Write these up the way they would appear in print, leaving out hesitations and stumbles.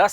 10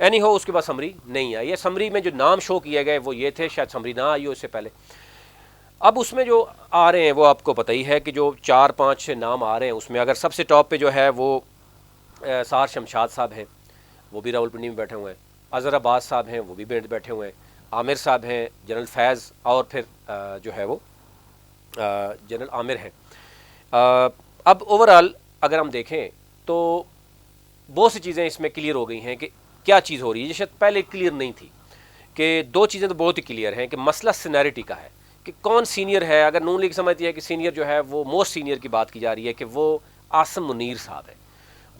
any ہو اس کے بعد summary نہیں آئی ہے. سمری میں جو نام شو کیے گئے وہ یہ تھے, شاید سمری نہ آئی ہو اس سے پہلے. اب اس میں جو آ رہے ہیں وہ آپ کو پتہ ہی ہے کہ جو 4-5 نام آ رہے ہیں اس میں اگر سب سے ٹاپ پہ جو ہے وہ سہر شمشاد صاحب ہیں, وہ بھی راولپنڈی میں بیٹھے ہوئے ہیں. اظہر عباس صاحب ہیں, وہ بھی بیٹھے ہوئے ہیں. عامر صاحب ہیں, جنرل فیض, اور پھر جو ہے وہ جنرل عامر ہیں. اب اوورال اگر ہم دیکھیں تو بہت سی چیزیں اس میں کلیئر ہو گئی ہیں کہ کیا چیز ہو رہی ہے, جو شاید پہلے کلیئر نہیں تھی. کہ 2 چیزیں تو بہت ہی کلیئر ہیں کہ مسئلہ سینیرٹی کا ہے کہ کون سینئر ہے. اگر نون لیگ سمجھتی ہے کہ سینئر جو ہے وہ موسٹ سینئر کی بات کی جا رہی ہے کہ وہ عاصم منیر صاحب ہے.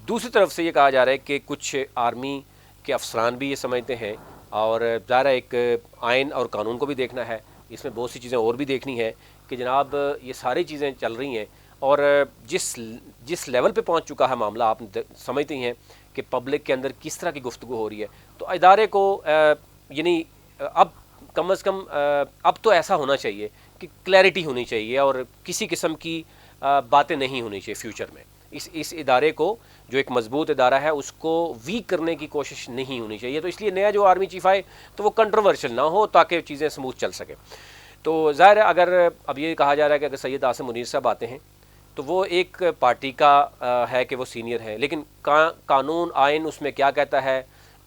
دوسری طرف سے یہ کہا جا رہا ہے کہ کچھ آرمی کے افسران بھی یہ سمجھتے ہیں, اور ظاہر ایک آئین اور قانون کو بھی دیکھنا ہے, اس میں بہت سی چیزیں اور بھی دیکھنی ہے کہ جناب یہ ساری چیزیں چل رہی ہیں. اور جس لیول پہ پہنچ چکا ہے معاملہ, آپ سمجھتے ہیں کہ پبلک کے اندر کس طرح کی گفتگو ہو رہی ہے, تو ادارے کو یعنی اب کم از کم اب تو ایسا ہونا چاہیے کہ کلیئرٹی ہونی چاہیے اور کسی قسم کی باتیں نہیں ہونی چاہیے فیوچر میں. اس ادارے کو, جو ایک مضبوط ادارہ ہے, اس کو ویک کرنے کی کوشش نہیں ہونی چاہیے. تو اس لیے نیا جو آرمی چیف آئے تو وہ کنٹروورشل نہ ہو تاکہ چیزیں سموتھ چل سکے. تو ظاہر ہے اگر اب یہ کہا جا رہا ہے کہ اگر سید عاصم منیر صاحب آتے ہیں تو وہ ایک پارٹی کا ہے کہ وہ سینئر ہے, لیکن قانون آئین اس میں کیا کہتا ہے,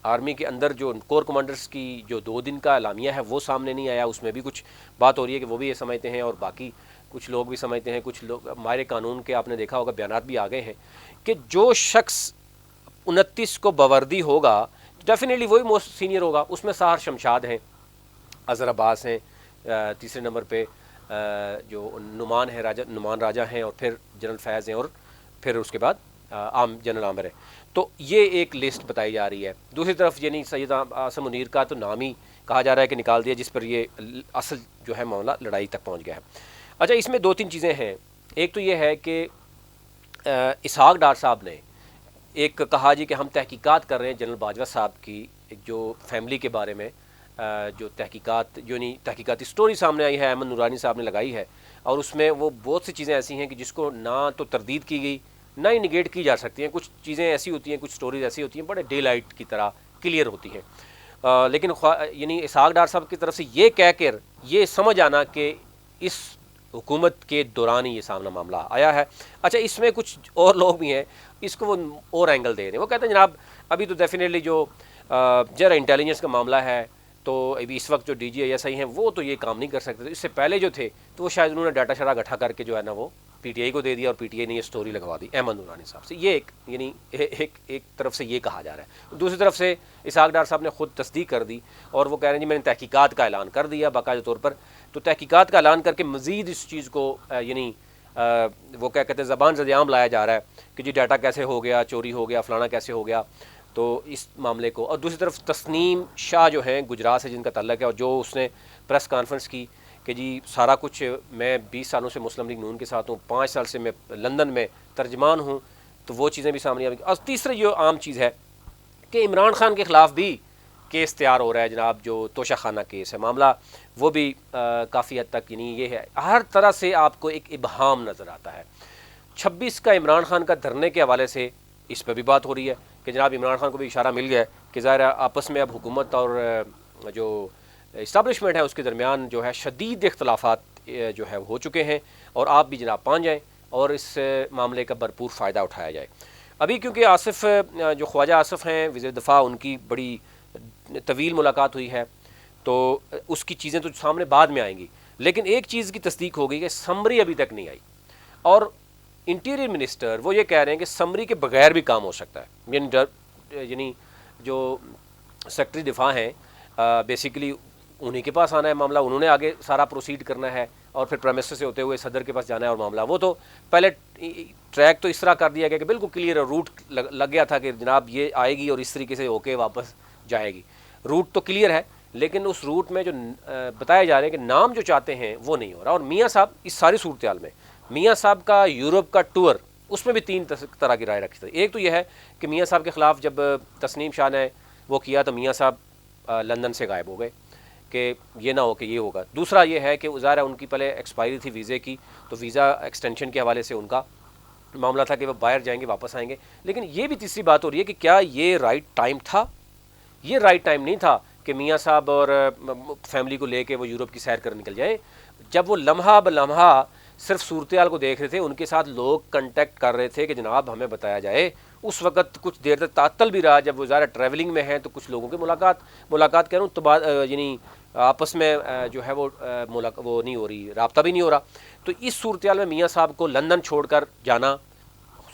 آرمی کے اندر جو کور کمانڈرز کی جو 2 دن کا اعلامیہ ہے وہ سامنے نہیں آیا. اس میں بھی کچھ بات ہو رہی ہے کہ وہ بھی یہ سمجھتے ہیں اور باقی کچھ لوگ بھی سمجھتے ہیں, کچھ لوگ ہمارے قانون کے آپ نے دیکھا ہوگا بیانات بھی آ گئے ہیں کہ جو شخص 29 کو باوردی ہوگا ڈیفینیٹلی وہی موسٹ سینئر ہوگا. اس میں سہر شمشاد ہیں, اظہر عباس ہیں, تیسرے نمبر پہ جو نعمان راجہ ہیں, اور پھر جنرل فیض ہیں, اور پھر اس کے بعد جنرل عامر ہے. تو یہ ایک لسٹ بتائی جا رہی ہے. دوسری طرف یعنی سید عاصم منیر کا تو نام ہی کہا جا رہا ہے کہ نکال دیا, جس پر یہ اصل جو ہے معاملہ لڑائی تک پہنچ گیا ہے. اچھا, اس میں 2-3 چیزیں ہیں. ایک تو یہ ہے کہ اسحاق ڈار صاحب نے ایک کہا جی کہ ہم تحقیقات کر رہے ہیں جنرل باجوہ صاحب کی جو فیملی کے بارے میں, جو تحقیقات جو نہیں تحقیقاتی سٹوری سامنے آئی ہے, احمد نورانی صاحب نے لگائی ہے, اور اس میں وہ بہت سی چیزیں ایسی ہیں کہ جس کو نہ تو تردید کی گئی نہ ہی نگیٹ کی جا سکتی ہیں. کچھ چیزیں ایسی ہوتی ہیں, کچھ سٹوریز ایسی ہوتی ہیں بڑے ڈے لائٹ کی طرح کلیئر ہوتی ہیں. لیکن یعنی اسحاق ڈار صاحب کی طرف سے یہ کہہ کر یہ سمجھ آنا کہ اس حکومت کے دوران ہی یہ سامنا معاملہ آیا ہے. اچھا, اس میں کچھ اور لوگ بھی ہیں, اس کو وہ اور اینگل دے رہے ہیں. وہ کہتے ہیں جناب ابھی تو ڈیفینیٹلی جو ذرا انٹیلیجنس کا معاملہ ہے تو ابھی اس وقت جو ڈی جی ایس آئی ہیں وہ تو یہ کام نہیں کر سکتے. اس سے پہلے جو تھے تو وہ شاید انہوں نے ڈاٹا شرا گٹھا کر کے جو ہے نا وہ پی ٹی آئی کو دے دیا, اور پی ٹی آئی نے یہ سٹوری لگوا دی احمد نورانی صاحب سے. یہ ایک یعنی ایک طرف سے یہ کہا جا رہا ہے. دوسری طرف سے اسحاق ڈار صاحب نے خود تصدیق کر دی, اور وہ کہہ رہے ہیں جی میں نے تحقیقات کا اعلان کر دیا باقاعدہ طور پر. تو تحقیقات کا اعلان کر کے مزید اس چیز کو یعنی وہ کیا کہتے ہیں زبان زد عام لایا جا رہا ہے کہ جی ڈاٹا کیسے ہو گیا, چوری ہو گیا, فلانا کیسے ہو گیا, تو اس معاملے کو. اور دوسری طرف تسنیم شاہ جو ہیں گجرات سے جن کا تعلق ہے, اور جو اس نے پریس کانفرنس کی کہ جی سارا کچھ میں 20 سالوں سے مسلم لیگ نون کے ساتھ ہوں, 5 سال سے میں لندن میں ترجمان ہوں, تو وہ چیزیں بھی سامنے آئی. اور تیسری جو عام چیز ہے کہ عمران خان کے خلاف بھی کیس تیار ہو رہا ہے جناب, جو توشہ خانہ کیس ہے معاملہ, وہ بھی کافی حد تک یعنی یہ ہے ہر طرح سے آپ کو ایک ابہام نظر آتا ہے. 26 کا عمران خان کا دھرنے کے حوالے سے اس پہ بھی بات ہو رہی ہے کہ جناب عمران خان کو بھی اشارہ مل گیا ہے کہ ظاہر آپس میں اب حکومت اور جو اسٹیبلشمنٹ ہے اس کے درمیان جو ہے شدید اختلافات جو ہے ہو چکے ہیں, اور آپ بھی جناب پہنچ جائیں اور اس معاملے کا بھرپور فائدہ اٹھایا جائے. ابھی کیونکہ آصف جو خواجہ آصف ہیں وزیر دفاع, ان کی بڑی طویل ملاقات ہوئی ہے تو اس کی چیزیں تو سامنے بعد میں آئیں گی, لیکن ایک چیز کی تصدیق ہو گئی کہ سمری ابھی تک نہیں آئی, اور انٹیریئر منسٹر وہ یہ کہہ رہے ہیں کہ سمری کے بغیر بھی کام ہو سکتا ہے. یعنی جو سیکرٹری دفاع ہیں بیسیکلی انہی کے پاس آنا ہے معاملہ, انہوں نے آگے سارا پروسیڈ کرنا ہے, اور پھر پرائم منسٹر سے ہوتے ہوئے صدر کے پاس جانا ہے. اور معاملہ وہ تو پہلے ٹریک تو اس طرح کر دیا گیا کہ بالکل کلیئر روٹ لگ گیا تھا کہ جناب یہ آئے گی اور اس طریقے سے ہو کے واپس جائے گی. روٹ تو کلیئر ہے, لیکن اس روٹ میں جو بتایا جا رہے ہیں کہ نام جو چاہتے ہیں وہ نہیں ہو رہا. اور میاں صاحب اس ساری صورتحال میں میاں صاحب کا یورپ کا ٹور, اس میں بھی 3 طرح کی رائے رکھی تھی. ایک تو یہ ہے کہ میاں صاحب کے خلاف جب تسنیم شاہ نے وہ کیا تو میاں صاحب لندن سے غائب ہو گئے کہ یہ نہ ہو کہ یہ ہوگا. دوسرا یہ ہے کہ ظاہر ان کی پہلے ایکسپائری تھی ویزے کی, تو ویزا ایکسٹینشن کے حوالے سے ان کا معاملہ تھا کہ وہ باہر جائیں گے واپس آئیں گے. لیکن یہ بھی تیسری بات ہو رہی ہے کہ کیا یہ رائٹ ٹائم تھا یہ رائٹ ٹائم نہیں تھا کہ میاں صاحب اور فیملی کو لے کے وہ یورپ کی سیر کر نکل جائیں. جب وہ لمحہ بلمحہ صرف صورتحال کو دیکھ رہے تھے، ان کے ساتھ لوگ کنٹیکٹ کر رہے تھے کہ جناب ہمیں بتایا جائے. اس وقت کچھ دیر تک تعطل بھی رہا. جب وہ ظاہر ٹریولنگ میں ہیں تو کچھ لوگوں کی ملاقات کہہ رہا ہوں یعنی آپس میں جو ہے وہ نہیں ہو رہی، رابطہ بھی نہیں ہو رہا. تو اس صورتحال میں میاں صاحب کو لندن چھوڑ کر جانا،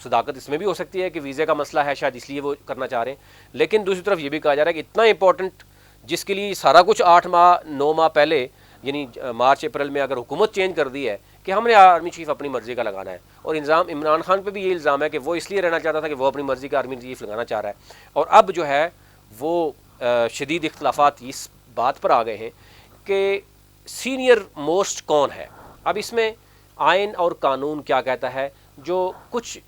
صداقت اس میں بھی ہو سکتی ہے کہ ویزے کا مسئلہ ہے، شاید اس لیے وہ کرنا چاہ رہے ہیں. لیکن دوسری طرف یہ بھی کہا جا رہا ہے کہ اتنا امپورٹنٹ جس کے لیے سارا کچھ 8 9 ماہ پہلے یعنی مارچ اپریل میں اگر حکومت چینج کر دی ہے کہ ہم نے آرمی چیف اپنی مرضی کا لگانا ہے، اور الزام عمران خان پہ بھی یہ الزام ہے کہ وہ اس لیے رہنا چاہتا تھا کہ وہ اپنی مرضی کا آرمی چیف لگانا چاہ رہا ہے. اور اب جو ہے وہ شدید اختلافات اس بات پر آ گئے ہیں کہ سینئر موسٹ کون ہے. اب اس میں آئین اور قانون کیا کہتا ہے، جو کچھ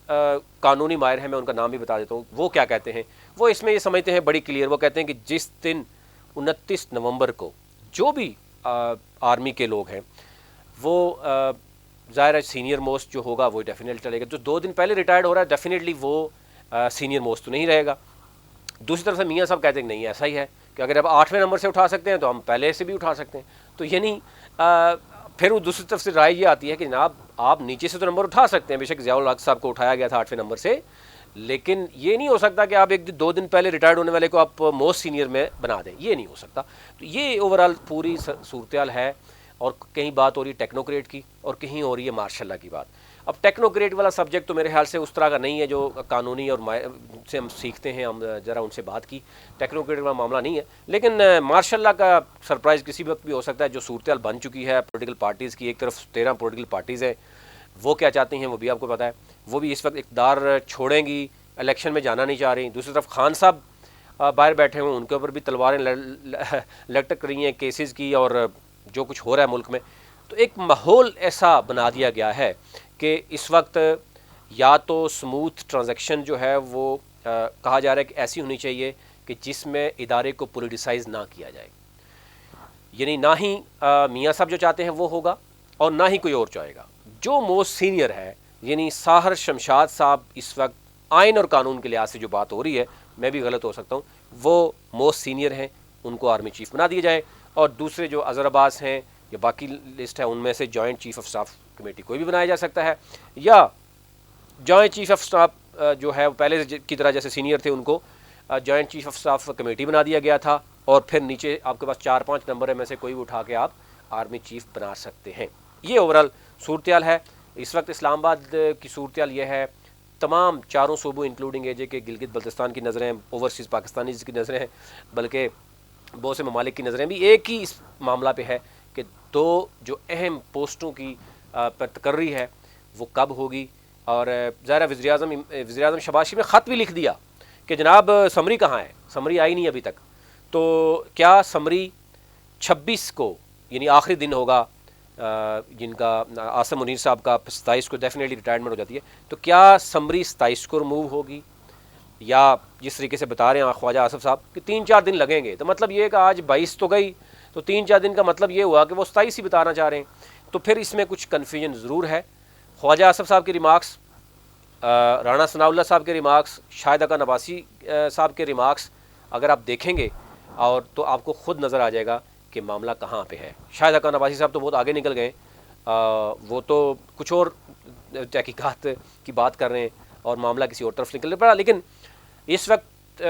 قانونی ماہر ہیں، میں ان کا نام بھی بتا دیتا ہوں، وہ کیا کہتے ہیں. وہ اس میں یہ سمجھتے ہیں بڑی کلیئر، وہ کہتے ہیں کہ جس دن 29 نومبر کو جو بھی آرمی کے لوگ ہیں وہ ظاہر ہے سینئر موسٹ جو ہوگا وہ ڈیفینیٹلی چلے گا. جو 2 دن پہلے ریٹائرڈ ہو رہا ہے ڈیفینیٹلی وہ سینئر موسٹ تو نہیں رہے گا. دوسری طرف سے میاں صاحب کہتے ہیں کہ نہیں ایسا ہی ہے کہ اگر اب 8ویں نمبر سے اٹھا سکتے ہیں تو ہم پہلے سے بھی اٹھا سکتے ہیں. تو یعنی پھر وہ دوسری طرف سے رائے یہ آتی ہے کہ جناب آپ نیچے سے تو نمبر اٹھا سکتے ہیں، بے شک ضیاء الحق صاحب کو اٹھایا گیا تھا 8ویں نمبر سے، لیکن یہ نہیں ہو سکتا کہ آپ 2 دن پہلے ریٹائرڈ ہونے والے کو آپ موسٹ سینئر میں بنا دیں، یہ نہیں ہو سکتا. تو یہ اوورال پوری صورتحال ہے. اور کہیں بات ہو رہی ہے ٹیکنوکریٹ کی اور کہیں ہو رہی ہے مارشاء اللہ کی بات. اب ٹیکنوکریٹ والا سبجیکٹ تو میرے خیال سے اس طرح کا نہیں ہے جو قانونی اور سے ہم سیکھتے ہیں. ہم ذرا ان سے بات کی، ٹیکنوکریٹ والا معاملہ نہیں ہے. لیکن مارشاء اللہ کا سرپرائز کسی وقت بھی ہو سکتا ہے. جو صورتحال بن چکی ہے پولیٹیکل پارٹیز کی، ایک طرف 13 پولیٹیکل پارٹیز ہیں، وہ کیا چاہتی ہیں وہ بھی آپ کو پتہ ہے. وہ بھی اس وقت اقتدار چھوڑیں گی، الیکشن میں جانا نہیں چاہ رہی. دوسری طرف خان صاحب باہر بیٹھے ہوئے، ان کے اوپر بھی تلواریں لٹک رہی ہیں کیسز کی، اور جو کچھ ہو رہا ہے ملک میں. تو ایک ماحول ایسا بنا دیا گیا ہے کہ اس وقت یا تو سموتھ ٹرانزیکشن جو ہے وہ کہا جا رہا ہے کہ ایسی ہونی چاہیے کہ جس میں ادارے کو پولیٹیسائز نہ کیا جائے. یعنی نہ ہی میاں صاحب جو چاہتے ہیں وہ ہوگا اور نہ ہی کوئی اور چاہے گا. جو موسٹ سینئر ہے یعنی ساحر شمشاد صاحب، اس وقت آئین اور قانون کے لحاظ سے جو بات ہو رہی ہے، میں بھی غلط ہو سکتا ہوں، وہ موسٹ سینئر ہیں، ان کو آرمی چیف بنا دیا جائے. اور دوسرے جو اظہر عباس ہیں یا باقی لسٹ ہے ان میں سے joint chief of staff committee کوئی بھی بنایا جا سکتا ہے، یا جوائنٹ چیف آف اسٹاف جو ہے پہلے کی طرح جیسے سینئر تھے ان کو joint chief of staff committee بنا دیا گیا تھا، اور پھر نیچے آپ کے پاس 4 5 نمبر میں سے کوئی بھی اٹھا کے آپ آرمی چیف بنا سکتے ہیں. یہ اوورال صورتحال ہے. اس وقت اسلام آباد کی صورتحال یہ ہے، تمام 4 صوبوں انکلوڈنگ اے جے کے گلگت بلتستان کی نظریں، اوورسیز پاکستانیز کی نظریں ہیں، بلکہ بہت سے ممالک کی نظریں بھی ایک ہی اس معاملہ پہ ہے کہ 2 جو اہم پوسٹوں کی پر تقرری ہے وہ کب ہوگی. اور ظاہر وزیر اعظم شہباز شریف نے خط بھی لکھ دیا کہ جناب سمری کہاں ہے، سمری آئی نہیں ابھی تک. تو کیا سمری 26 کو یعنی آخری دن ہوگا جن کا عاصم منیر صاحب کا 27 کو ڈیفینیٹلی ریٹائرمنٹ ہو جاتی ہے، تو کیا سمری 27 کو ریموو ہوگی، یا جس طریقے سے بتا رہے ہیں خواجہ آصف صاحب کہ 3 4 دن لگیں گے. تو مطلب یہ کہ آج 22 تو گئی، تو 3 4 دن کا مطلب یہ ہوا کہ وہ 27 ہی بتانا چاہ رہے ہیں. تو پھر اس میں کچھ کنفیوژن ضرور ہے. خواجہ آصف صاحب کے ریمارکس، رانا ثناء اللہ صاحب کے ریمارکس، شاہد اکا نباسی صاحب کے ریمارکس اگر آپ دیکھیں گے اور تو آپ کو خود نظر آ جائے گا کہ معاملہ کہاں پہ ہے. شاہد اکا نباسی صاحب تو بہت آگے نکل گئے، وہ تو کچھ اور تحقیقات کی بات کر رہے ہیں اور معاملہ کسی اور طرف نکل پڑا. لیکن اس وقت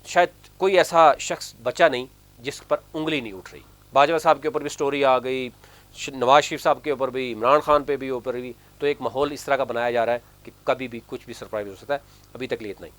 شاید کوئی ایسا شخص بچا نہیں جس پر انگلی نہیں اٹھ رہی. باجوہ صاحب کے اوپر بھی سٹوری آ گئی، نواز شریف صاحب کے اوپر بھی، عمران خان پہ بھی اوپر بھی. تو ایک ماحول اس طرح کا بنایا جا رہا ہے کہ کبھی بھی کچھ بھی سرپرائز ہو سکتا ہے. ابھی تک لیے اتنا ہی.